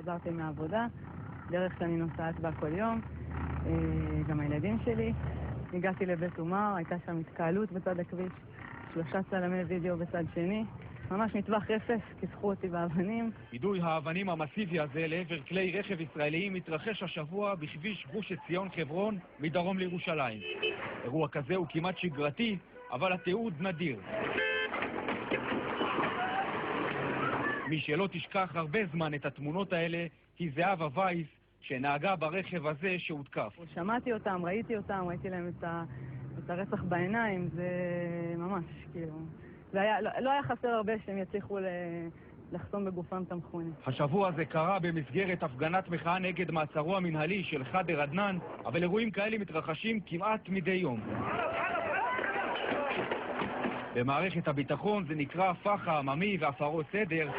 חזרתי מהעבודה, דרך שאני נוסעת בה כל יום, גם הילדים שלי. הגעתי לבית אומר, הייתה שם התקהלות בצד הכביש, 3 צלמי וידאו בצד שני, ממש מטווח אפס, כיסחו אותי באבנים. יידוי האבנים המסיבי הזה לעבר כלי רכב ישראליים התרחש השבוע בכביש גוש עציון חברון מדרום לירושלים. אירוע כזה הוא כמעט שגרתי, אבל התיעוד נדיר. מי שלא תשכח הרבה זמן את התמונות האלה היא זהבה וייס, שנהגה ברכב הזה שהותקף. שמעתי אותם, ראיתי להם את הרצח בעיניים, זה ממש, כאילו, לא היה חסר הרבה שהם יצליחו לחסום בגופם את המכונית. השבוע זה קרה במסגרת הפגנת מחאה נגד מעצרו המנהלי של חאדר עדנאן, אבל אירועים כאלה מתרחשים כמעט מדי יום. במערכת הביטחון זה נקרא פח"ע עממי והפרות סדר.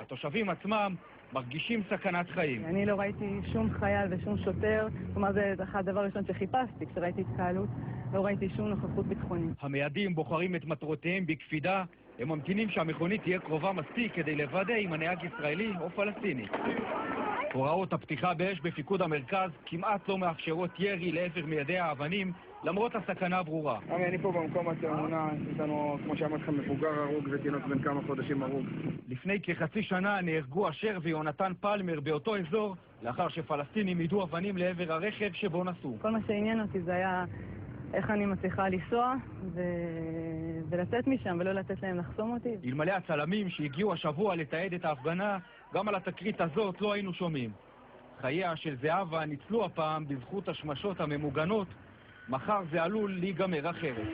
התושבים עצמם מרגישים סכנת חיים. אני לא ראיתי שום חייל ושום שוטר, כלומר זה הדבר הראשון שחיפשתי כשראיתי התקהלות, לא ראיתי שום נוכחות ביטחונית. המיידים בוחרים את מטרותיהם בקפידה, הם ממתינים שהמכונית תהיה קרובה מספיק כדי לוודא אם הנהג ישראלי או פלסטיני. הוראות הפתיחה באש בפיקוד המרכז כמעט לא מאפשרות ירי לעבר מיידי האבנים, למרות הסכנה הברורה. אני פה במקום התאונה, יש לנו, כמו שאמרתי לכם, מבוגר הרוג ותינוק בן כמה חודשים הרוג. לפני כחצי שנה נהרגו אשר ויונתן פלמר באותו אזור, לאחר שפלסטינים יידו אבנים לעבר הרכב שבו נסעו. כל מה שעניין אותי זה היה איך אני מצליחה לנסוע ולצאת משם ולא לתת להם לחסום אותי. אלמלא הצלמים שהגיעו השבוע לתעד את ההפגנה, גם על התקרית הזאת לא היינו שומעים. חייה של זהבה ניצלו הפעם בזכות השמשות הממוגנות, מחר זה עלול להיגמר אחרת.